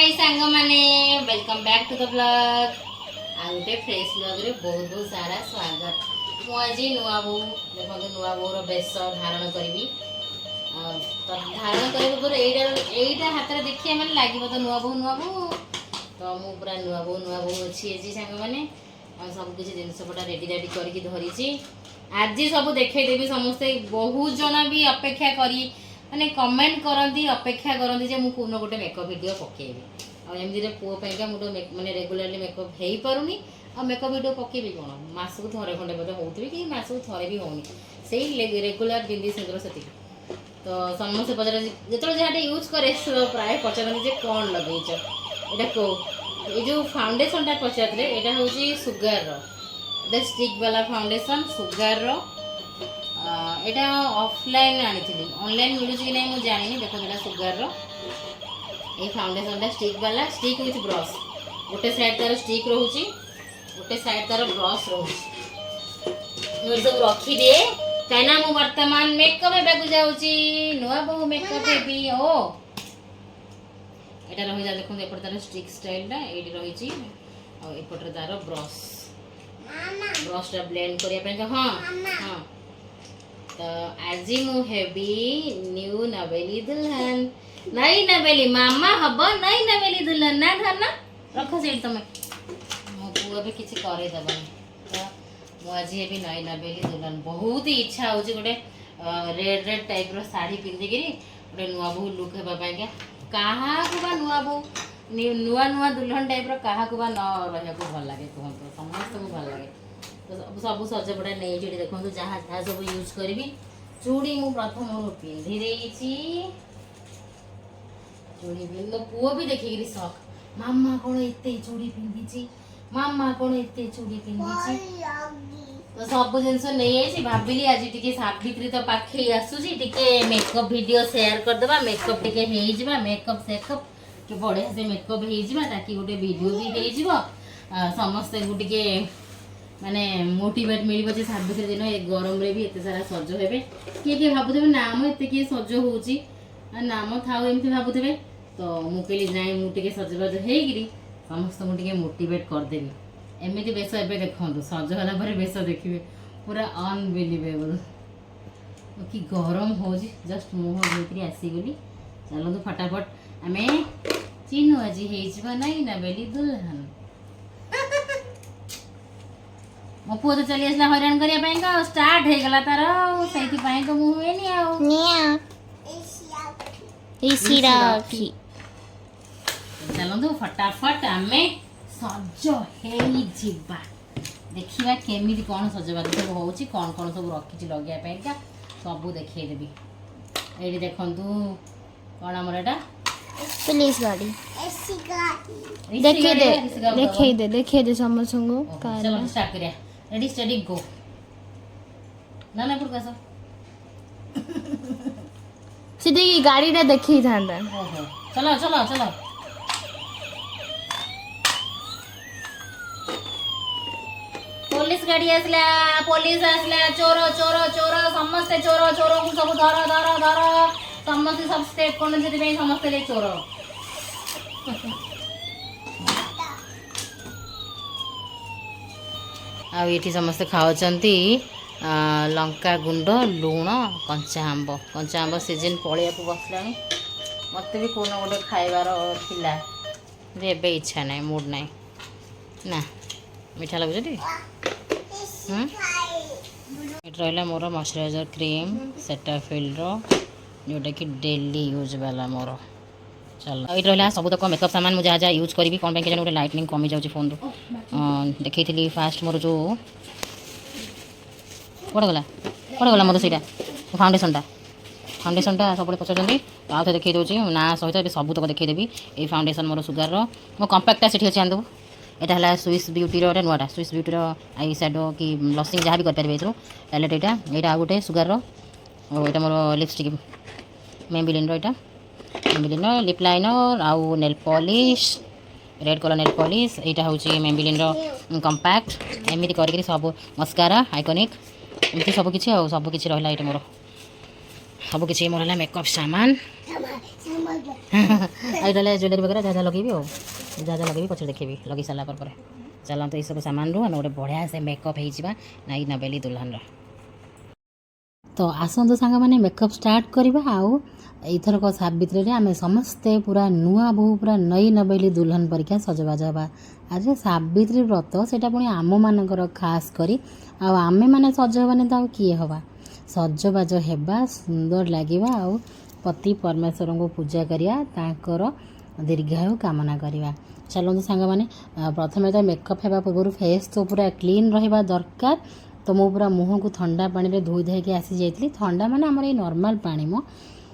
हाय सांग माने welcome back to the blog आ गोटे फ्रेश ब्लॉग रे बहुत बहुत सारा स्वागत मु आज नुआ बो देखो नुआ बोर बेश धारण करी तो धारण करबा पर एटा हाथ रे देखिए माने लागिबो तो नुआ बो तो मु पूरा नुआ बो अछि एजी सांग माने आ सब किछि जिंस पटा रेडी रेडी करके धरी छी आज सब देखे देबी समस्त बहुत जना भी अपेक्षा करी माने कमेंट करती अपेक्षा करती जे मु कोनो गोटे मेकअप वीडियो पकेबी आ एमदी रे पुओ पैका मु माने रेगुलरली मेकअप हेई पारुनी आ मेकअप वीडियो पकेबी कोन मास को थरे खंडे बदे होउतबी कि मास को थरे भी होनी सेही रेगुलर बिंदी सिंदूर सेती तो समस्त पचर जेतो जेहाटे यूज करे प्राय पचरनी जे कोन लगेछ एटा को ए जो फाउंडेशन टा पचरले एटा होची सुगर रो एटा स्टिक वाला फाउंडेशन सुगर रो एटा ऑफलाइन आनी थी ऑनलाइन मिलुची कि नहीं मु जानिनी देखो एटा सुगर रो ए फाउंडेशन टा स्टिक वाला स्टिक विथ ब्रश गोटे साइड तार स्टिक रहउची गोटे साइड तार ब्रश रहउची मु सब रखी दे काना मु वर्तमान मेकअप हेबा को जाउची नुआ बहु मेकअप हेबी ओ एटा रहि जा देखो एपट तार स्टिक स्टाइल टा एडी रहिची और एपट तार ब्रश मामा ब्रश टा ब्लेंड करिया पे हां हां तो आज मु हेबी न्यू नवेली दुल्हन नहीं नवेली मामा हबो नहीं नवेली दुल्हन ना धरना रखो सेठ तमे मो पुआ भी किछि करे दबनी तो मु आज हेबी नहीं नवेली दुल्हन बहुत ही इच्छा होची गोटे रेड रेड टाइप रो साड़ी पिंदी गिरी गोटे नुआ बहु लुक हेबा पाएगा कहा को बा नुआ बहु नुआ नुआ दुल्हन टाइप रो कहा को बा न रहया को भल लागे कहंतो समस्त को भल लागे तो सब सजपड़ा नहीं जी देखो जहाँ जहाँ सब यूज करी चूड़ी मु प्रथम पिंधि देइछि चूड़ी पिंध पुओ भी देखिकी शौक मामा कौन एते चूड़ी पिंधि मामा कौन एते चूड़ी पिंधि तो सब जिनस नहीं आई भाविली आज टिके सावित्री तो पाखे आसुची टिके मेकअप वीडियो शेयर कर देबा मेकअप टिके हेइ जिबा मेकअप सेकअप के बढ़िया से मेकअप हेइ जिबा ताकि गोटे वीडियो भी हेइ जिवो समस्त को टिके माने मोटिवेट मिल जे सावित्री दिन ए गरम रे भी एते सारा सज हेबे किए भाबुथे नाम एते किए सज होउची नाम थाउ एमती भाबुथे तो मु कहली जाई मु टिके सजबाज हेगिरी समस्त मु टिके मोटिवेट कर देबी एमिति बेस एबे देखंतु सज होला परे बेस देखिबे पूरा अनबिलीवेबल कि गरम होजी जस्ट मुह भीतरी आसी गली चलो तो फटाफट आमे चिन्हु आज हेइजबा नहीं ना बेली दुल्हन मो पुओ तो चली आसला हैरान करिया ପାଇଁ का स्टार्ट हे गला तार सेति ପାଇଁ तो मु हुएनी आ निया इसिराखी चलो तो फटाफट आमे सज हेई जिबा देखिबा केमिति कोन सजबा सब होउची कोन कोन सब रखिची लगिया ପାଇଁ का सब देखै देबी एडी देखंतु कोन हमर एटा पुलिस गाड़ी एसी गाड़ी देखे दे समझंगो कार चलो स्टार्ट करिया रेडी स्टडी गो ना ना पुरकास सीधे ये गाड़ी रे देखि थांदा ओहो चलो चलो चलो पुलिस गाड़ी आसला चोर चोर चोर समस्त चोर चोर को सब धर धर धर समस्त सब स्टेप कोन जति पे समस्त ले चोर आ ये समस्त खाओचंती लंका गुंड लुण कंचा आंब सीजन पलिया को बसलानी मत भी कोनो गोटे खाइबार थिला जे एबे इच्छा नहीं मूड नहीं ना मीठा लगुच टी रहा मोर मॉइस्चराइजर क्रीम सेटाफिल जोटा कि डेली यूज वाला मोर चलो ये रहा सब तक मेकअप सामान मुझे जहाँ जहाँ यूज करी कौन के गोटे लाइटनिंग कमी जाऊँगी फोन रू देखी फास्ट मोर जो कौन गला मोर से फाउंडेशन टा सब पचार आउ देखी दूसरी ना सहित सब तक देखीदेवी ये फाउंडेशन मोर सुगार मो कंपैक्टा से अच्छे आंदू यहाँ है स्विस ब्यूटी रे नुआटा स्विस ब्यूटी आई सैडो कि ब्लशिंग जहाँ भी करेंगे ये पैलेट यहाँ आ गोटे सुगार यहाँ मोर lipstick Maybelline Maybelline lip liner आउ nail polish red colour nail polish यहाँ हूँ मेबेलिन कंपैक्ट एमती कर सब मस्कारा आइकनिक एमती सब किसी रहा ये मोर सब किसी मोर है मेकअप सामान ଏଇଟା ଜୁଏଲେରୀ ବଗେରା ଯାହା ଯାହା ଲଗେଇବି ଆଉ ଯାହା ଯାହା ଲଗେଇବି ପଛରେ ଦେଖେଇବି ଲଗେଇ ସାରିଲା ପରେ ଚାଲନ୍ତୁ ଏଇସବୁ ସାମାନରୁ ଆମେ ଗୋଟେ ବଢ଼ିଆ ସେ ମେକଅପ୍ ହେଇଯିବା ନାଇ ନବେଲି ଦୁଲ୍ହନର। ତ ଆସନ୍ତୁ ସାଙ୍ଗମାନେ ମେକଅପ୍ ଷ୍ଟାର୍ଟ କରିବା। ଆଉ ଏଇଥରକ ସାବିତ୍ରୀରେ ଆମେ ସମସ୍ତେ ପୁରା ନୂଆ ବୋହୂ ପୁରା ନଈ ନବେଲି ଦୁଲ୍ହନ ପରିକା ସଜବାଜ ହେବା। ଆରେ ସାବିତ୍ରୀ ବ୍ରତ ସେଇଟା ପୁଣି ଆମମାନଙ୍କର ଖାସ୍ କରି, ଆଉ ଆମେମାନେ ସଜ ହେବାନି ତ ଆଉ କିଏ ହେବା? ସଜବାଜ ହେବା, ସୁନ୍ଦର ଲାଗିବା, ଆଉ ପତି ପରମେଶ୍ୱରଙ୍କୁ ପୂଜା କରିବା, ତାଙ୍କର ଦୀର୍ଘାୟୁ କାମନା କରିବା। ଚାଲନ୍ତୁ ସାଙ୍ଗମାନେ, ପ୍ରଥମେ ତ ମେକଅପ୍ ହେବା ପୂର୍ବରୁ ଫେସ୍ ତ ପୁରା କ୍ଲିନ୍ ରହିବା ଦରକାର। ତ ମୁଁ ପୁରା ମୁହଁକୁ ଥଣ୍ଡା ପାଣିରେ ଧୋଇ ଧାଇକି ଆସିଯାଇଥିଲି। ଥଣ୍ଡା ମାନେ ଆମର ଏଇ ନର୍ମାଲ୍ ପାଣି ମ,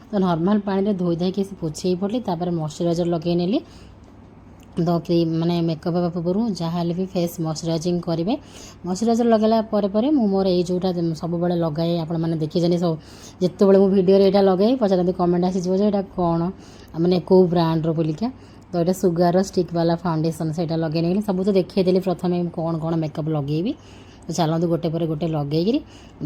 ତ ନର୍ମାଲ୍ ପାଣିରେ ଧୋଇ ଧାଇକି ଆସି ପୋଛେଇ ପଡ଼ିଲି। ତାପରେ ମଶ୍ଚରାଇଜର୍ ଲଗାଇ ନେଲି। ତ କ୍ରିମ୍ ମାନେ ମେକଅପ୍ ହେବା ପୂର୍ବରୁ ଯାହା ହେଲେ ବି ଫେସ୍ ମଶ୍ଚରାଇଜିଂ କରିବେ। ମଶ୍ଚରାଇଜର୍ ଲଗାଇଲା ପରେ ମୁଁ ମୋର ଏଇ ଯେଉଁଟା ସବୁବେଳେ ଲଗାଏ, ଆପଣମାନେ ଦେଖିଛନ୍ତି ସବୁ, ଯେତେବେଳେ ମୁଁ ଭିଡ଼ିଓରେ ଏଇଟା ଲଗାଇ ପଚାରନ୍ତି କମେଣ୍ଟ ଆସିଯିବ ଯେ ଏଇଟା କ'ଣ ମାନେ କେଉଁ ବ୍ରାଣ୍ଡର ବୋଲିକା। ତ ଏଇଟା ସୁଗାରର ଷ୍ଟିକ୍ ବାଲା ଫାଉଣ୍ଡେସନ୍, ସେଇଟା ଲଗାଇ ନେଇଗଲି। ସବୁ ତ ଦେଖେଇଦେଲି ପ୍ରଥମେ କ'ଣ ମେକଅପ୍ ଲଗାଇବି। ତ ଚାଲନ୍ତୁ ଗୋଟେ ପରେ ଗୋଟେ ଲଗାଇକିରି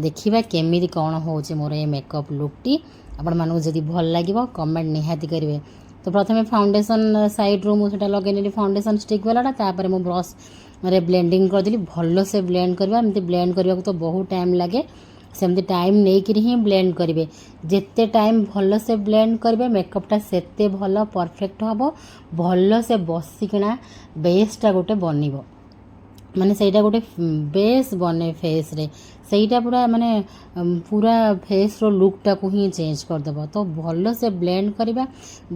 ଦେଖିବା କେମିତି କ'ଣ ହେଉଛି ମୋର ଏ ମେକଅପ୍ ଲୁକ୍ଟି। ଆପଣମାନଙ୍କୁ ଯଦି ଭଲ ଲାଗିବ କମେଣ୍ଟ ନିହାତି କରିବେ। ତ ପ୍ରଥମେ ଫାଉଣ୍ଡେସନ୍ ସାଇଡ଼୍ରୁ ମୁଁ ସେଇଟା ଲଗାଇ ନେଲି, ଫାଉଣ୍ଡେସନ୍ ଷ୍ଟିକ୍ ବାଲାଟା। ତାପରେ ମୁଁ ବ୍ରସ୍ରେ ବ୍ଲେଣ୍ଡିଂ କରିଦେଲି। ଭଲସେ ବ୍ଲେଣ୍ଡ କରିବା, ଏମିତି ବ୍ଲେଣ୍ଡ କରିବାକୁ ତ ବହୁତ ଟାଇମ୍ ଲାଗେ, ସେମିତି ଟାଇମ୍ ନେଇକିରି ହିଁ ବ୍ଲେଣ୍ଡ କରିବେ। ଯେତେ ଟାଇମ୍ ଭଲସେ ବ୍ଲେଣ୍ଡ କରିବେ ମେକଅପ୍ଟା ସେତେ ଭଲ ପରଫେକ୍ଟ ହେବ, ଭଲସେ ବସିକିନା ବେସ୍ଟା ଗୋଟେ ବନିବ। ମାନେ ସେଇଟା ଗୋଟେ ବେସ୍ ବନେ ଫେସ୍ରେ, ସେଇଟା ପୁରା ମାନେ ପୁରା ଫେସ୍ର ଲୁକ୍ଟାକୁ ହିଁ ଚେଞ୍ଜ କରିଦେବ। ତ ଭଲସେ ବ୍ଲେଣ୍ଡ କରିବା।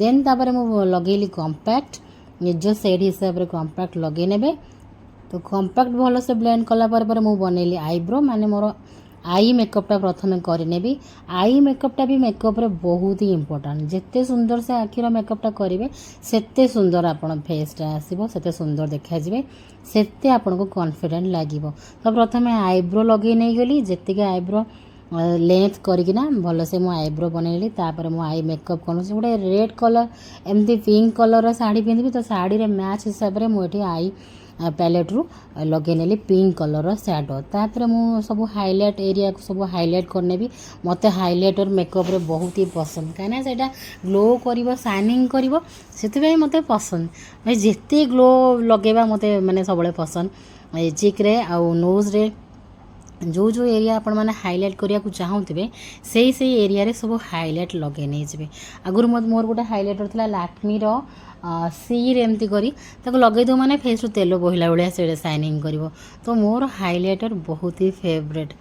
ଦେନ୍ ତାପରେ ମୁଁ ଲଗେଇଲି କମ୍ପାକ୍ଟ, ନିଜ ସେଟ୍ ହିସାବରେ କମ୍ପାକ୍ଟ ଲଗେଇ ନେବେ। ତ କମ୍ପାକ୍ଟ ଭଲସେ ବ୍ଲେଣ୍ଡ କଲା ପରେ ମୁଁ ବନେଇଲି ଆଇବ୍ରୋ, ମାନେ ମୋର ଆଇ ମେକଅପ୍ଟା ପ୍ରଥମେ କରିନେବି। ଆଇ ମେକଅପ୍ଟା ବି ମେକଅପ୍ରେ ବହୁତ ହି ଇମ୍ପୋର୍ଟାଣ୍ଟ। ଯେତେ ସୁନ୍ଦର ସେ ଆଖିର ମେକଅପ୍ଟା କରିବେ ସେତେ ସୁନ୍ଦର ଆପଣ ଫେସ୍ଟା ଆସିବ, ସେତେ ସୁନ୍ଦର ଦେଖାଯିବେ, ସେତେ ଆପଣଙ୍କୁ କନଫିଡେଣ୍ଟ ଲାଗିବ। ତ ପ୍ରଥମେ ଆଇବ୍ରୋ ଲଗେଇ ନେଇଗଲି, ଯେତିକି ଆଇବ୍ରୋ ଲେନ୍ଥ କରିକିନା ଭଲସେ ମୁଁ ଆଇବ୍ରୋ ବନେଇଲି। ତାପରେ ମୁଁ ଆଇ ମେକଅପ୍ କରୁଛି, ଗୋଟେ ରେଡ଼୍ କଲର୍ ଏମିତି ପିଙ୍କ କଲର୍ର ଶାଢ଼ୀ ପିନ୍ଧିବି, ତ ଶାଢ଼ୀରେ ମ୍ୟାଚ୍ ହିସାବରେ ମୁଁ ଏଠି ଆଇ ପ୍ୟାଲେଟ୍ରୁ ଲଗେଇ ନେଲି ପିଙ୍କ କଲର୍ର ସ୍ୟାଡ଼ୋ। ତାପରେ ମୁଁ ସବୁ ହାଇଲାଇଟ୍ ଏରିଆକୁ ସବୁ ହାଇଲାଇଟ୍ କରିନେବି। ମୋତେ ହାଇଲାଇଟର୍ ମେକଅପ୍ରେ ବହୁତ ହି ପସନ୍ଦ, କାହିଁକିନା ସେଇଟା ଗ୍ଲୋ କରିବ, ସାଇନିଂ କରିବ, ସେଥିପାଇଁ ମୋତେ ପସନ୍ଦ। ଭାଇ ଯେତେ ଗ୍ଲୋ ଲଗେଇବା ମୋତେ ମାନେ ସବୁବେଳେ ପସନ୍ଦ। ଚିକ୍ରେ ଆଉ ନୋଜ୍ରେ ଯେଉଁ ଏରିଆ ଆପଣମାନେ ହାଇଲାଇଟ୍ କରିବାକୁ ଚାହୁଁଥିବେ ସେଇ ଏରିଆରେ ସବୁ ହାଇଲାଇଟ୍ ଲଗେଇ ନେଇଯିବେ। ଆଗରୁ ମୋର ଗୋଟେ ହାଇଲାଇଟର୍ ଥିଲା ଲାକ୍ମିର ସିରେ, ଏମିତି କରି ତାକୁ ଲଗେଇ ଦେଉ ମାନେ ଫେସ୍ରୁ ତେଲ ବୋହିଲା ଭଳିଆ ସେଇଟା ସାଇନିଂ କରିବ। ତ ମୋର ହାଇଲାଇଟର୍ ବହୁତ ହି ଫେଭରେଟ୍।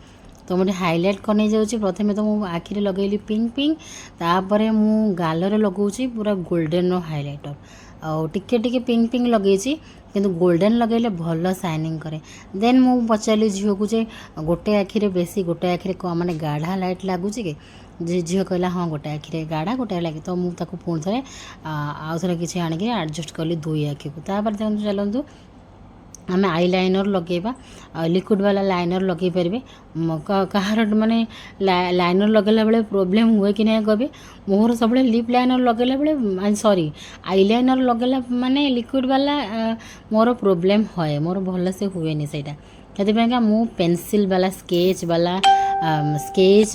ତ ମୁଁ ଏଠି ହାଇଲାଇଟ୍ କରି ନେଇଯାଉଛି। ପ୍ରଥମେ ତ ମୁଁ ଆଖିରେ ଲଗେଇଲି ପିଙ୍କ, ତାପରେ ମୁଁ ଗାଲରେ ଲଗାଉଛି ପୁରା ଗୋଲ୍ଡେନ୍ର ହାଇଲାଇଟର୍। ଆଉ ଟିକେ ପିଙ୍କ ଲଗେଇଛି, କିନ୍ତୁ ଗୋଲ୍ଡେନ୍ ଲଗେଇଲେ ଭଲ ସାଇନିଂ କରେ। ଦେନ୍ ମୁଁ ପଚାରିଲି ଝିଅକୁ ଯେ ଗୋଟେ ଆଖିରେ ବେଶୀ, ଗୋଟେ ଆଖିରେ ମାନେ ଗାଢ଼ା ଲାଇଟ୍ ଲାଗୁଛି କି? ଝିଅ କହିଲା ହଁ ଗୋଟେ ଆଖିରେ ଗାଢ଼ା, ଗୋଟେ ଲାଗେ। ତ ମୁଁ ତାକୁ ପୁଣି ଥରେ ଆଉ ଥରେ କିଛି ଆଣିକି ଆଡ଼ଜଷ୍ଟ କଲି ଦୁଇ ଆଖିକୁ। ତାପରେ ଚାଲନ୍ତୁ ଆମେ ଆଇ ଲାଇନର୍ ଲଗାଇବା। ଲିକ୍ୱିଡ଼ ବାଲା ଲାଇନର୍ ଲଗାଇ ପାରିବେ। କାହାର ମାନେ ଲାଇନର୍ ଲଗାଇଲା ବେଳେ ପ୍ରୋବ୍ଲେମ୍ ହୁଏ କି ନାହିଁ କହିବେ। ମୋର ସବୁବେଳେ ଲିପ୍ ଲାଇନର୍ ଲଗାଇଲା ବେଳେ ଆଇ ଲାଇନର୍ ଲଗାଇଲା ମାନେ ଲିକ୍ୱିଡ଼ ବାଲା ମୋର ପ୍ରୋବ୍ଲେମ୍ ହୁଏ, ମୋର ଭଲସେ ହୁଏନି ସେଇଟା। ସେଥିପାଇଁକା ମୁଁ ପେନସିଲ୍ ବାଲା ସ୍କେଚ୍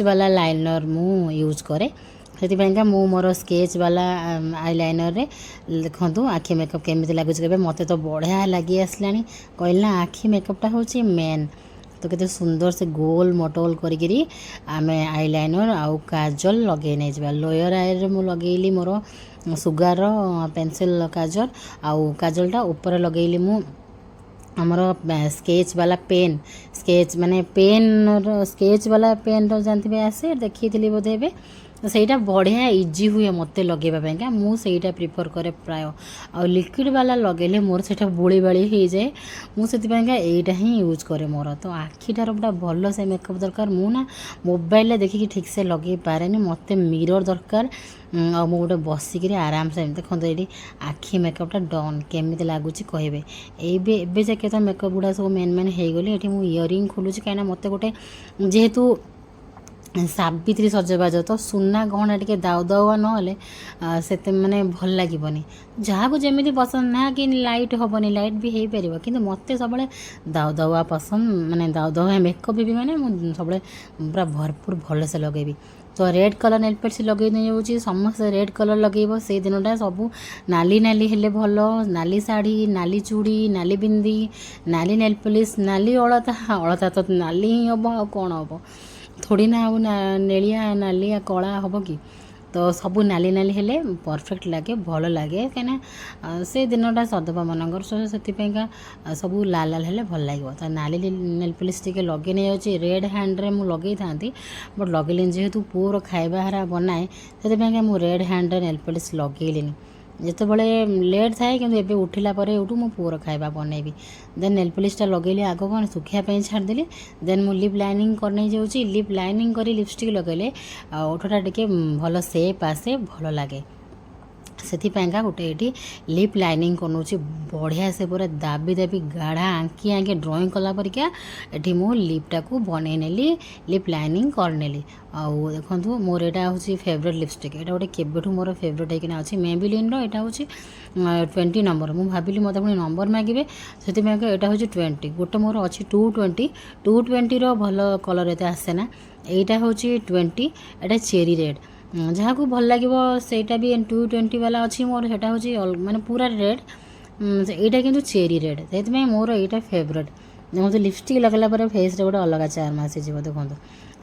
ବାଲା ଲାଇନର୍ ମୁଁ ୟୁଜ୍ କରେ। ସେଥିପାଇଁକା ମୁଁ ମୋର ସ୍କେଚ୍ ବାଲା ଆଇ ଲାଇନର୍ରେ ଦେଖନ୍ତୁ ଆଖି ମେକଅପ୍ କେମିତି ଲାଗୁଛି କେବେ। ମୋତେ ତ ବଢ଼ିଆ ଲାଗି ଆସିଲାଣି। କହିଲି ନା ଆଖି ମେକଅପ୍ଟା ହେଉଛି ମେନ୍। ତ କେତେ ସୁନ୍ଦର ସେ ଗୋଲ ମଟୋଲ କରିକିରି ଆମେ ଆଇ ଲାଇନର୍ ଆଉ କାଜଲ ଲଗେଇ ନେଇଯିବା। ଲୋୟର ଆଇରେ ମୁଁ ଲଗେଇଲି ମୋର ସୁଗାରର ପେନସିଲ୍ କାଜଲ, ଆଉ କାଜଲଟା ଉପରେ ଲଗେଇଲି ମୁଁ ଆମର ସ୍କେଚ୍ ବାଲା ପେନ୍। ସ୍କେଚ୍ ବାଲା ପେନ୍ର ଜାଣିଥିବେ ଆସେ, ଦେଖେଇଥିଲି ବୋଧେ ଏବେ। ସେଇଟା ବଢ଼ିଆ ଇଜି ହୁଏ ମୋତେ ଲଗାଇବା ପାଇଁକା, ମୁଁ ସେଇଟା ପ୍ରିଫର୍ କରେ ପ୍ରାୟ। ଆଉ ଲିକ୍ୱିଡ଼ ବାଲା ଲଗାଇଲେ ମୋର ସେଇଟା ବୋଳିବାଳି ହେଇଯାଏ, ମୁଁ ସେଥିପାଇଁକା ଏଇଟା ହିଁ ୟୁଜ୍ କରେ ମୋର। ତ ଆଖିଟାର ପୁରା ଭଲ ସେ ମେକଅପ୍ ଦରକାର। ମୁଁ ନା ମୋବାଇଲରେ ଦେଖିକି ଠିକ୍ସେ ଲଗାଇ ପାରେନି, ମୋତେ ମିରର୍ ଦରକାର। ଆଉ ମୁଁ ଗୋଟେ ବସିକିରି ଆରାମସେ ଦେଖନ୍ତୁ ଏଇଠି ଆଖି ମେକଅପ୍ଟା ଡନ୍। କେମିତି ଲାଗୁଛି କହିବେ। ଏବେ ଯାକେ ତ ମେକଅପ୍ ଗୁଡ଼ା ସବୁ ମେନ୍ ହେଇଗଲି। ଏଠି ମୁଁ ଇୟରିଂ ଖୋଲୁଛି, କାହିଁକିନା ମୋତେ ଗୋଟେ ଯେହେତୁ ସାବିତ୍ରୀ ସଜବାଜ, ତ ସୁନା ଗହଣା ଟିକେ ଦାଉଆ ନହେଲେ ସେତେ ମାନେ ଭଲ ଲାଗିବନି। ଯାହାକୁ ଯେମିତି ପସନ୍ଦ, ନା କି ଲାଇଟ୍ ହେବନି, ଲାଇଟ୍ ବି ହେଇପାରିବ, କିନ୍ତୁ ମୋତେ ସବୁବେଳେ ଦାଉଆ ପସନ୍ଦ। ମାନେ ଦାଉଆ ମେକଅପ୍ ବି ମାନେ ମୁଁ ସବୁବେଳେ ପୁରା ଭରପୁର ଭଲସେ ଲଗାଇବି। तो रेड कलर नेल पेंट लगे नहीं समस्त रेड कलर लगे से दिनटा सब नाली नाली हेले भल नाली शाढ़ी नाली चूड़ी नाली बिंदी नाली नेल पॉलिश नाली अलता अलता तो नाली ही हम आ कौन हम थोड़ी ना आउ नेलिया नालिया कला हम कि तो सब नाली नाली हेले परफेक्ट लगे भल लगे कहीं से दिनटा सदपा मनकर से सब लाल लाल हेले भल लगे तो नाली नेल पॉलिश टिके लगे नहीं अच्छे रेड हैंड रे मुझे लगे था बट लगे जेहेतु पुअर खाଇବା हारा बनाए से मुझे रेड हैंड रे नेल पॉलिश लगेली जिते बड़े लेट थाए कि एबे उठिला परे उठू मो पुअर खाଇବା बनैबी देन नेल पॉलिशटा लगेली आग कौन सुखापी छाड़देली देन मु लिप लाइनिंग करने जाऊँगी लिप लाइनिंग करी लिपस्टिक लगेले ओठटा टिके भल सेप आसे भल लगे से गोटे ये लिप लाइनिंग कर बढ़िया से पूरा दाबी दाबी गाढ़ा आंकी आंकी ड्राइंग कला परिका ये मो लिपटा को बनई नेली लिप लाइनिंग करनेली आउ देखो मोर यहाँ हूँ फेवरेट लिपस्टिक यहाँ गोटे केबेठू मोर फेवरेट होना अच्छी मेबिलिन रहा हूँ 20 नंबर मुझे भाविली मत पुणी नंबर मागे से यहाँ हूँ 20 गोटे मोर अच्छी 220 भल कलर एत आसेना यहाँ हूँ 20 यहाँ चेरी रेड जहाँ को भल लगे सेटा भी 220 वाला अच्छी मोर सेटा हूँ माने पूरा रेड यहाँ किंतु चेरी रेड से मोर यहाँ फेवरेट देखो लिपस्टिक लगला पर फेस गोटे अलग चार्म आसीज देखो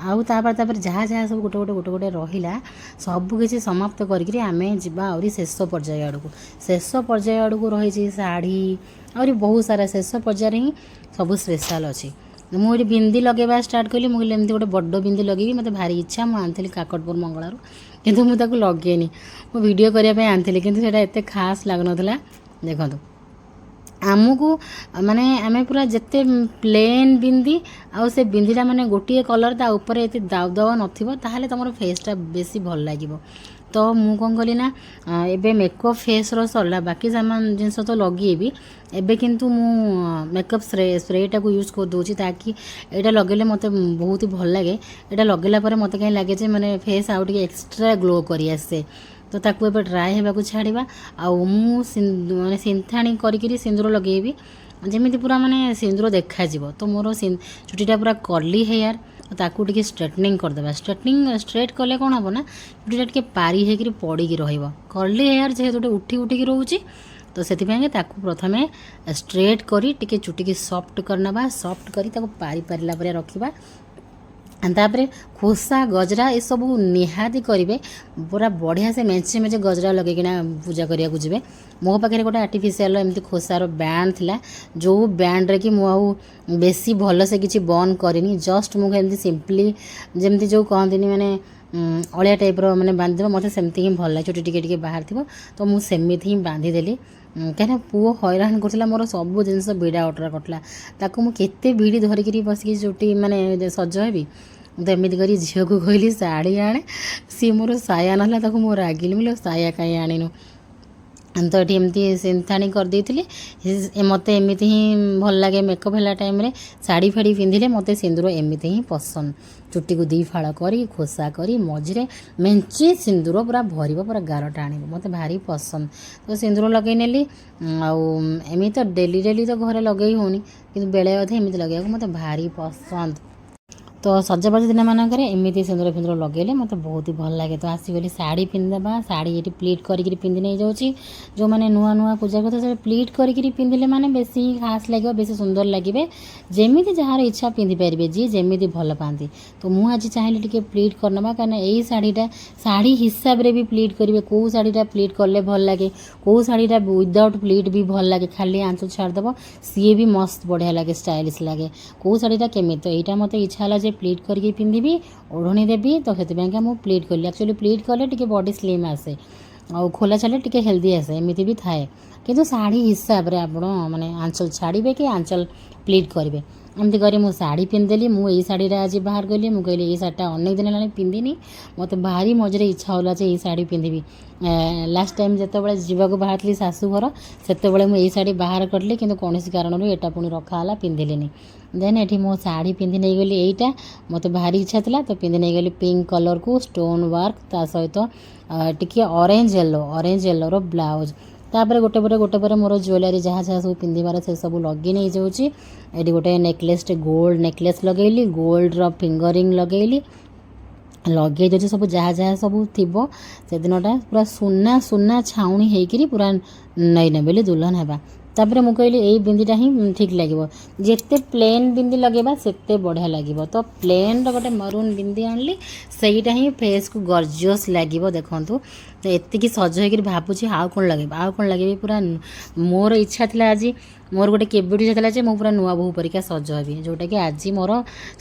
आउ तापर जहाँ जहाँ सब गोटे गोटे गोटे गोटे रहा सबकि समाप्त करके आम जा शेष पर्याय आड़ को शेष पर्याय आड़ को रही शाढ़ी आहरी बहुत सारा शेष पर्यायर ही सब स्पेशल अच्छी मुझे बिंदी लगेवा स्टार्ट कली मुझे एमती गोटे बड़ बिंदी लगे मत भारी इच्छा मुझे आनी काकटपुर मंगलारू किंतु मुझे लगेनी मो वीडियो करने आनी किंतु एत खास लगन देखो आमको माने आमे पूरा जिते प्लेन बिंदी आउ से बिंदीटा माने गोटे कलर ता ऊपर एत दाव दाव नथिबो ताहाले तमरो फेसटा बेसी भल लागिबो तो मु कौन कली ना एबे मेकअप फेस रो सरला बाकी सामान जिनस तो लगेबी एबे किंतु मु मेकअप स्प्रेटा को यूज कर दूची ताकि एटा लगेले मते बहुत ही भल लागे एटा लगेला परे मते कहीं लागे जे माने फेस आउ टिके एक्स्ट्रा ग्लो करी आसे तो ताकू एबे ड्राई हेबा को छाड़ीबा आउ मु माने सिंथाणी करी सिंदूर लगेबी जमीती पूरा माने सिंदूर देखा जीवो तो मोर चुटीटा पूरा कर्ली हेयर ताकू टिके स्ट्रेटनिंग करदेबा स्ट्रेटनिंग स्ट्रेट कले कौन हम ना चुटीटा टिके पारी होकर पड़ी रहिबो कर्ली हेयर जेहेतु उठी उठिकी रोचे तो से प्रथमे स्ट्रेट करी टिके चुटी की सॉफ्ट करना सॉफ्ट करी ताकू पारी पारिला परे रखिबा तापरे खोसा गजरा ये सब निहाती करेंगे पूरा बढ़िया से मेचे मेचे गजरा लगेकिना पूजा करिया जी मो पाखे गोटे आर्टिफिशियल एमती खोसार बैंड थिला जो बैंड रे कि मुझे बेसी भल से किसी बन करनी जस्ट मुझे सिंपली जमती जो कहती माने अलिया टाइप्र माने बांधिदेव मत सेमती ही भल लगे चुटी टिके बाहर थी तो मुझे सेमती ही बांधिदेली कहीं पुओ हैरान कर मोर सब जिनस भिड़ा अटरा कटला ताकू मुझे भिड़ी धरिकी बसिकी चुटी माने सज हेबी तो एमती कर झील को कहली शाढ़ी आने सी मोर साया ना मुझे रागिली मुझे साया कहीं आणीनु तो ये एमती सिंथाणी कर देती मत एमती ही भल लगे मेकअप है टाइम रे शाढ़ी फाड़ी पिंधिले मत सिंदूर एमती ही पसंद चुटी को 2 फाड़ करी खोसा करी मझे मेंचे सिंदूर पूरा भर पूरा गार टाण मत भारी पसंद तो सिंदूर लगे नेली आमती तो डेली डेली तो घरे लगे होनी कि बेले अधे एमती लगे मत भारी पसंद तो सजबाज दिन मानक एमती सिंदूर फिंदूर लगेले मत बहुत ही भल लगे तो आसगली शाढ़ी पिंधिदेबा शाढ़ी ये प्लीट करके पिंधि नहीं जाऊँगी जो मैंने नुआ नुआ पूजा करते से प्लीट करके पिंधिले माने बेसी खास लगे बेसी सुंदर लगे जमी जार इच्छा पिंधि पारे जी जमी भल पाती तो मुझे चाहिए टी प्लीट करना कहीं यही शाढ़ीटा शाढ़ी हिसाब से भी प्लीट करेंगे कौ शाढ़ीटा प्लीट कले भल लगे कौ शाढ़ीटा विदाउट प्लीट भी भल लगे खाली आंचल छाड़देव सी भी मस्त बढ़िया लगे स्टाइलिश लगे कौ शाढ़ीटा केमी तो यहाँ मत इच्छा है प्लीट करके पिंधि ओढ़णी देवी तो से मुझे प्लीट कली एक्चुअली प्लीट कले टी बॉडी स्लिम आसे आ खोला चले टी हेल्दी आसे एमती भी थाए किंतु शाढ़ी हिसाब से आप माने आंचल छाड़े कि आंचल प्लीट करेंगे एमती करी मु शाढ़ी पिंधिदेली मुझे शाढ़ी आज बाहर गली मुझे कहली ये शाढ़ीटा अनेक दिन है पिंधिनी मत भारी मझे इच्छा होला ये शाढ़ी पिंधि लास्ट टाइम जिते जीवाक बाहर थी शाशुघर से मुझे शाढ़ी बाहर कली कि कौन कारण यहाँ पुणी रखाला पिंधिलेनी देन ये मो शाढ़ी पिंधि नहीं गली यहीटा मत भारी इच्छा था तो पिंधि नहीं गली पिंक कलर को स्टोन वर्क ता सहित टिके ऑरेंज येलो ब्लाउज तापर गोटे पर मोर ज्वेलरी जहाँ जहाँ सब पिंधार से सब लगे नहीं जाऊँगी ये गोटे नेकलेस गोल्ड नेकलेस लगेली गोल्ड फिंगरिंग लगेली लगे देछे सब जहाँ जहाँ सब थिबो से दिनटा पूरा सुना सुना छाउणी हेकरी पूरा नहीं ने बेले दुल्हन हेबा तापर मु कहली एई बिंदीटा ही ठीक लागिबो जेते प्लेन बिंदी लगेबा सेते बढ़िया लागिबो तो प्लेन रो गोटे मरून बिंदी आनली सेईटा ही फेस को गॉर्जियस लागिबो देखंतु तो एतिकी सज हेकरी भाबुची आउ कोन लगेबी पूरा मोर इच्छा थिला आज मोर गोटे केबिटी इच्छा थिला जे मु पूरा नुआ बहु परिका सज हेबी जोटा कि आज मोर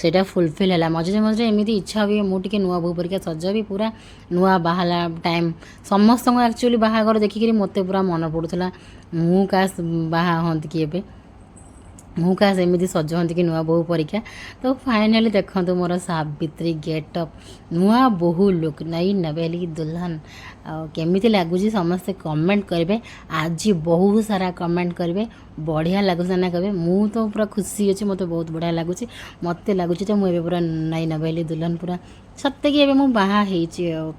सेटा फुलफिल हैला मझे मझे एमिति इच्छा हुए मु टिके नुआ बहु परिका सज हेबी पूरा नुआ बाहाला टाइम समस्त एक्चुअली बाहागर देखिकरी मते पूरा मन पड़ुथला मु कास बाहा हंत कि एबे मु कास एमिति सज हंत कि नुआ बहु परीक्षा तो फाइनाली देखंतु मोर सावित्री गेटअप नुआ बहु लुक नहीं नवेली दुल्हन केमिति लागुची समस्ते कमेंट करेंगे आज बहुत सारा कमेंट करेंगे बढ़िया लगुच ना कहे मु तो पूरा खुशी अच्छे मत बहुत बढ़िया लगुच मत लगुच मुझे पूरा नहीं नवेली दुल्हन पूरा सत्य कि मु बाहा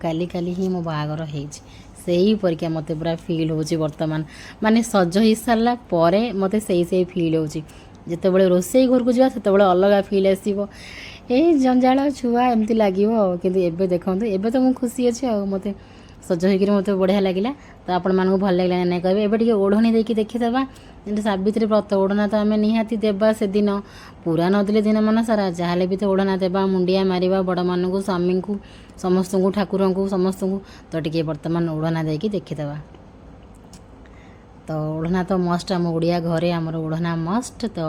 काली काली ही मो बाहागर होइछि सेही परिका मते पूरा फील होची वर्तमान माने सज हो सारा पर मते सही फील होची जितेबाला रोसई घर को जावा सेतेबाला अलग फील आसीबो ए जंजाल छुआ एमती लागिबो किंतु एबे देखंतु एबे तो मु खुशी अछि आ मते सज होइकरी मते बढ़िया लागिला तो आपण मानको भल लागला नै कहबे एबे टिके ओढ़णी देकी देखिदबा जेंति सावित्री व्रत ओढ़ना तो आमे निहाती देबा से दिन पूरा नदिले दिन मन सारा जाहले भी तो ओढ़ना देबा मुंडिया मारिबा बड़ मानकू स्वामी को समस्त को ठाकुर को समस्त को तो टिके वर्तमान ओढ़ना देकी देखिदबा तो ओढ़ना तो मस्ट आम ओडिया घरे आमर ओढ़ना मस्ट तो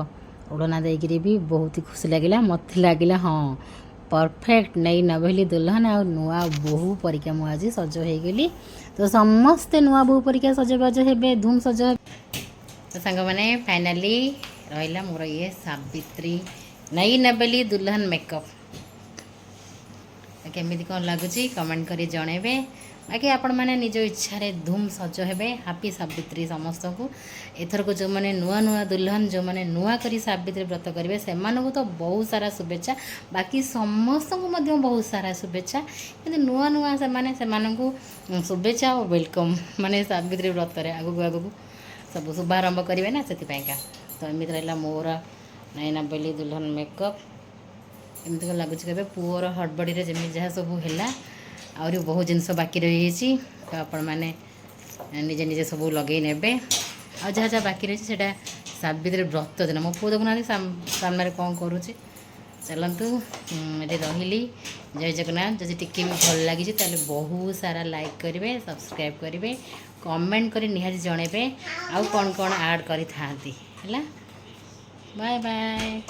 ओढ़ना देकरी भी बहुत ही खुशी लगिला मत लगिला हाँ परफेक्ट नहीं नभेली दुल्हन आ नुआ बहु परिका मु आज सज हो गली तो समस्ते नुआ बहु परिका सजबाज हे धूम सज तो सांग मैंने फाइनाली रहा मोर ये सावित्री नहीं नभेली दुल्हन मेकअप केमिति कौन लगुच कमेंट करी जनइबे बाकी आपण मैंने निज इच्छा रे धूम सज हेबे हैप्पी सावित्री समस्त को एथर को जो मैंने नुआ नुआ दुल्हन जो मैंने नुआ करी सावित्री व्रत करेंगे से तो बहुत सारा शुभेच्छा बाकी समस्त को मध्य बहुत सारा शुभेच्छा कि नुआ नुआ से शुभेच्छा और वेलकम माने सावित्री व्रत आगू आगू सब शुभारंभ करेंगे ना से तो एमती रहा मोर नहीं नवेली दुल्हन मेकअप एमती लगुच के पुअर हड़बड़ी जमी जहाँ सब है आहरी बहुत जिनस बाकी रही तो आपण मैंने निजे निजे सब लगे ने आ जहाँ जहाँ बाकी रही है सावित्री व्रत दिन मो पु देखुना सामने कौन करुँचे चलतु ये रही जय जगन्नाथ जब टिके भी भल लगी बहुत सारा लाइक करेंगे सब्सक्राइब करेंगे कमेंट कर निहाती जनइबे आउ कौन कौन ऐड करी था बाय बाय।